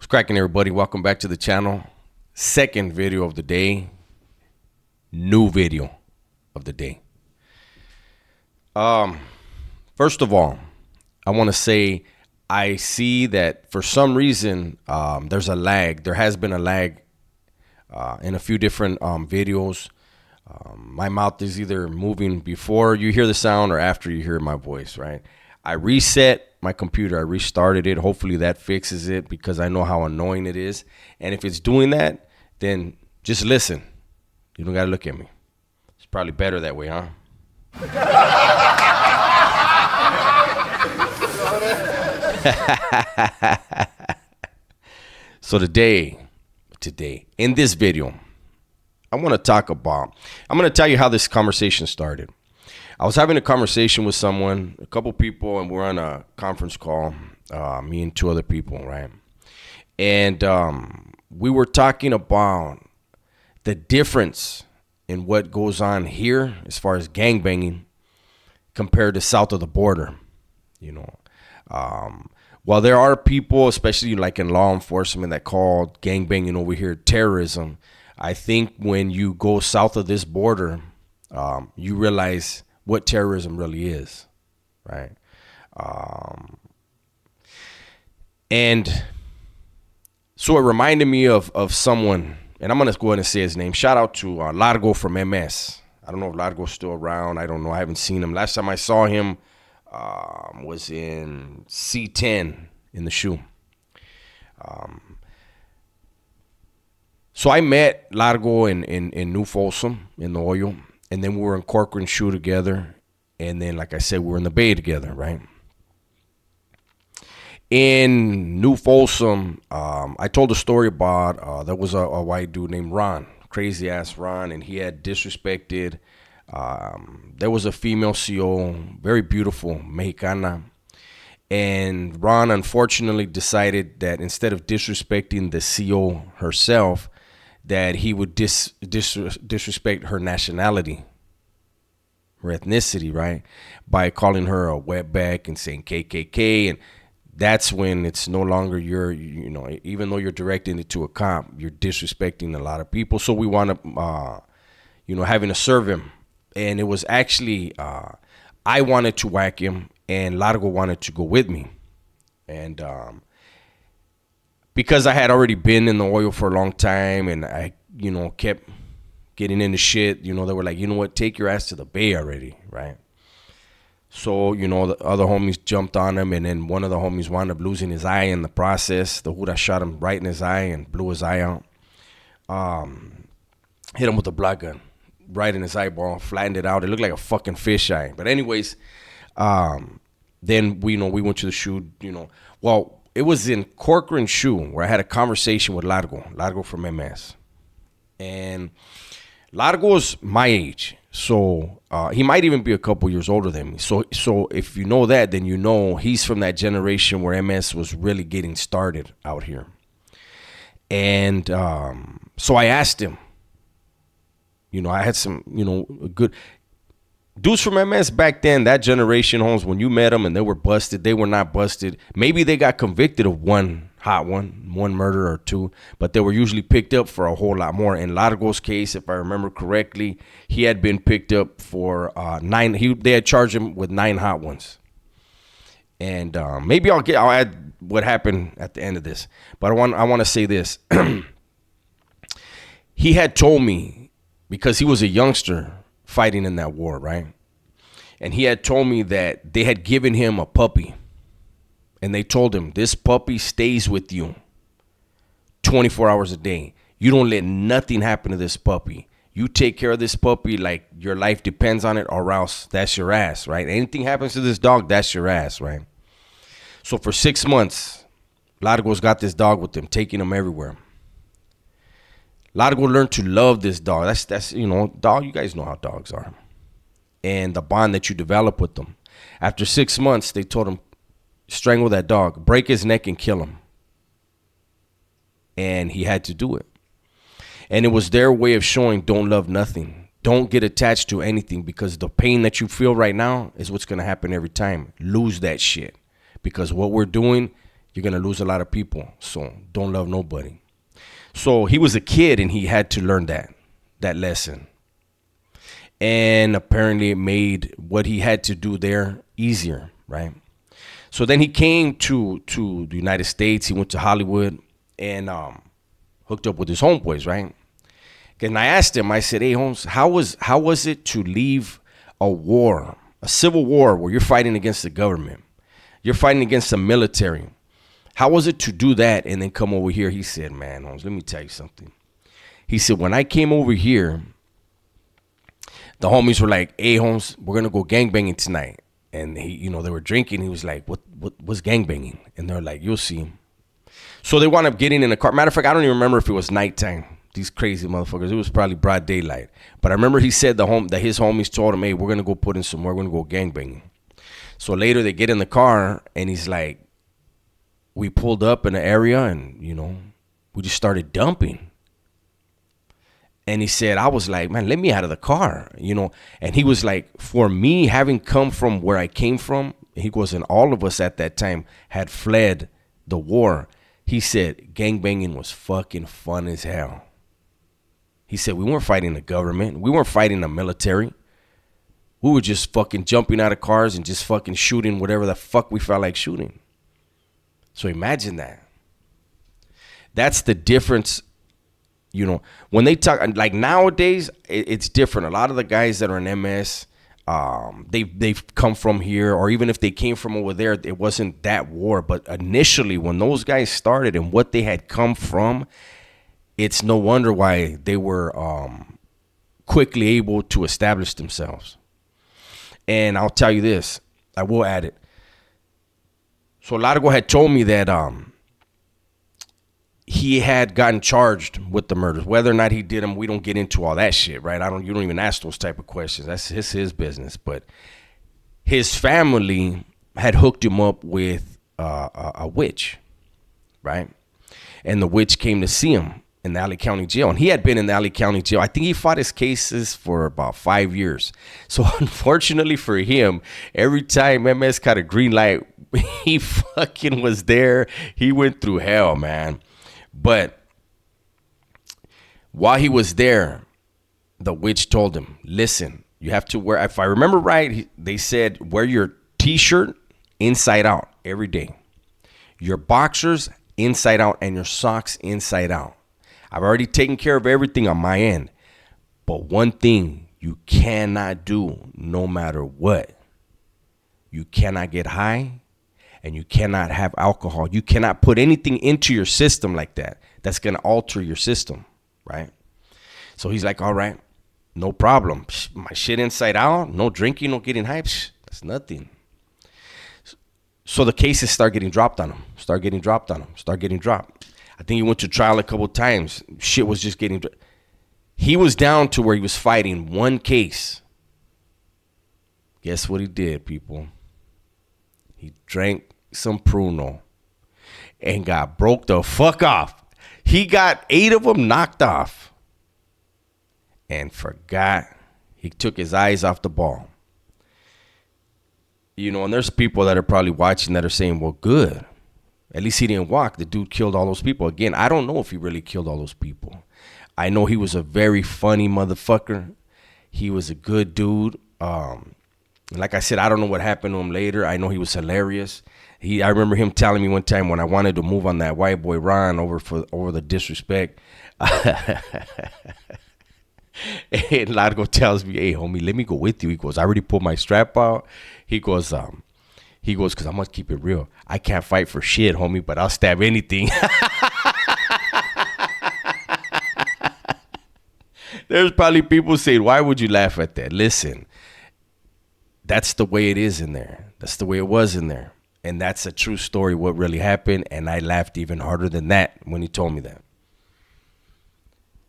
Cracking, everybody. Welcome back to the channel. Second video of the day. New video of the day. First of all, I want to say I see that for some reason there's a lag. There has been a lag in a few different videos. My mouth is either moving before you hear the sound or after you hear my voice, right? I reset my computer. I restarted it. Hopefully that fixes it because I know how annoying it is. And if it's doing that, then just listen. You don't got to look at me. It's probably better that way, huh? So today, in this video, I want to talk about, I'm going to tell you how this conversation started. I was having a conversation with someone, a couple people, and we're on a conference call, me and two other people, right? And we were talking about the difference in what goes on here as far as gangbanging compared to south of the border, you know. While there are people, especially like in law enforcement, that call gangbanging over here terrorism, I think when you go south of this border, you realize what terrorism really is, right? And so it reminded me of someone, and I'm going to go ahead and say his name. Shout out to Largo from MS. I don't know if Largo's still around. I don't know. I haven't seen him. Last time I saw him was in C10 in the shoe. So I met Largo in New Folsom in the Oyo. And then we were in Corcoran Shoe together. And then, like I said, we were in the Bay together, right? In New Folsom, I told a story about there was a white dude named Ron, crazy ass Ron, and he had disrespected. There was a female CO, very beautiful, Mexicana. And Ron unfortunately decided that instead of disrespecting the CO herself, that he would disrespect her nationality, her ethnicity, right? By calling her a wetback and saying KKK. And that's when it's no longer you know, even though you're directing it to a cop, you're disrespecting a lot of people. So we wound up, you know, having to serve him. And it was actually, I wanted to whack him and Largo wanted to go with me. And, because I had already been in the oil for a long time and I, you know, kept getting into shit, you know, they were like, you know what, take your ass to the Bay already, right? So, you know, the other homies jumped on him, and then one of the homies wound up losing his eye in the process. The Hura shot him right in his eye and blew his eye out. Hit him with a black gun right in his eyeball, flattened it out. It looked like a fucking fish eye. But anyways, then we went to the shoe, you know. Well, it was in Corcoran Shoe where I had a conversation with Largo from MS. And Largo's my age. So he might even be a couple years older than me. So if you know that, then you know he's from that generation where MS was really getting started out here. And so I asked him, you know, I had some, you know, good dudes from MS back then, that generation, Holmes, when you met them and they were busted, they were not busted. Maybe they got convicted of one murder or two, but they were usually picked up for a whole lot more. In Largo's case, if I remember correctly, he had been picked up for 9. They had charged him with 9 hot ones. And maybe I'll add what happened at the end of this. But I want to say this. He had told me, because he was a youngster fighting in that war, right? And he had told me that they had given him a puppy. And they told him, this puppy stays with you 24 hours a day. You don't let nothing happen to this puppy. You take care of this puppy like your life depends on it, or else that's your ass, right? Anything happens to this dog, that's your ass, right? So for 6 months, Largo's got this dog with him, taking him everywhere. Largo learned to love this dog. That's you know, dog. You guys know how dogs are, and the bond that you develop with them. After 6 months, they told him, strangle that dog, break his neck, and kill him. And he had to do it. And it was their way of showing, don't love nothing. Don't get attached to anything, because the pain that you feel right now is what's going to happen every time. Lose that shit, because what we're doing, You're going to lose a lot of people. So don't love nobody. So he was a kid and he had to learn that lesson. And apparently it made what he had to do there easier, right? So then he came to the United States. He went to Hollywood and hooked up with his homeboys, right? And I asked him, I said, hey, Holmes, how was it to leave a war, a civil war where you're fighting against the government? You're fighting against the military. How was it to do that and then come over here? He said, man, Holmes, let me tell you something. He said, when I came over here, the homies were like, hey, Holmes, we're going to go gangbanging tonight. And he, they were drinking. He was like, what's gangbanging? And they're like, you'll see. So they wound up getting in a car. Matter of fact, I don't even remember if it was nighttime. These crazy motherfuckers. It was probably broad daylight. But I remember he said that his homies told him, hey, we're going to go put in some, we're going to go gangbanging. So later they get in the car and he's like, we pulled up in an area and, we just started dumping. And he said, I was like, man, let me out of the car, And he was like, for me, having come from where I came from, he goes, and all of us at that time had fled the war. He said, gangbanging was fucking fun as hell. He said, we weren't fighting the government. We weren't fighting the military. We were just fucking jumping out of cars and just fucking shooting whatever the fuck we felt like shooting. So imagine that. That's the difference. When they talk, like nowadays, it's different. A lot of the guys that are in MS, they've come from here, or even if they came from over there, it wasn't that war. But initially, when those guys started and what they had come from, it's no wonder why they were quickly able to establish themselves. And I'll tell you this, I will add it. So Largo had told me that he had gotten charged with the murders. Whether or not he did them, we don't get into all that shit, right? You don't even ask those type of questions. That's his business. But his family had hooked him up with a witch, right? And the witch came to see him in the Alley County Jail. And he had been in the Alley County Jail. I think he fought his cases for about 5 years. So unfortunately for him, every time MS got a green light, he fucking was there. He went through hell, man. But while he was there, the witch told him, listen, you have to wear, if I remember right, they said, wear your t-shirt inside out every day. Your boxers inside out and your socks inside out. I've already taken care of everything on my end. But one thing you cannot do no matter what. You cannot get high and you cannot have alcohol. You cannot put anything into your system like that. That's going to alter your system, right? So he's like, all right, no problem. My shit inside out, no drinking, no getting high. That's nothing. So the cases start getting dropped on him. Start getting dropped. I think he went to trial a couple of times. Shit was just getting... He was down to where he was fighting one case. Guess what he did, people? He drank some Pruno and got broke the fuck off. He got 8 of them knocked off and forgot. He took his eyes off the ball. And there's people that are probably watching that are saying, well, good. At least he didn't walk. The dude killed all those people. Again, I don't know if he really killed all those people. I know he was a very funny motherfucker. He was a good dude. Like I said, I don't know what happened to him later. I know he was hilarious. I remember him telling me one time when I wanted to move on that white boy Ron over the disrespect. And Largo tells me, hey, homie, let me go with you. He goes, I already pulled my strap out. He goes, because I'm going to keep it real. I can't fight for shit, homie, but I'll stab anything. There's probably people saying, why would you laugh at that? Listen, that's the way it is in there. That's the way it was in there. And that's a true story, what really happened. And I laughed even harder than that when he told me that.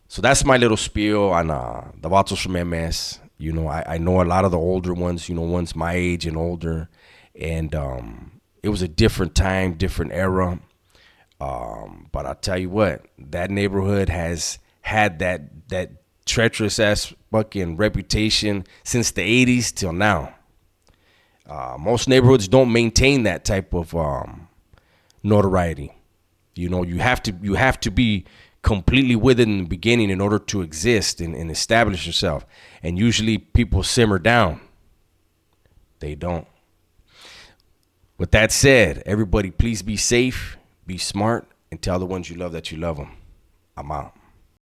So that's my little spiel on the vatos from MS. I know a lot of the older ones, ones my age and older. And it was a different time, different era. But I'll tell you what, that neighborhood has had that treacherous ass fucking reputation since the 80s till now. Most neighborhoods don't maintain that type of notoriety. You have to be completely with it in the beginning in order to exist and establish yourself. And usually people simmer down. They don't. With that said, everybody please be safe, be smart, and tell the ones you love that you love them. I'm out.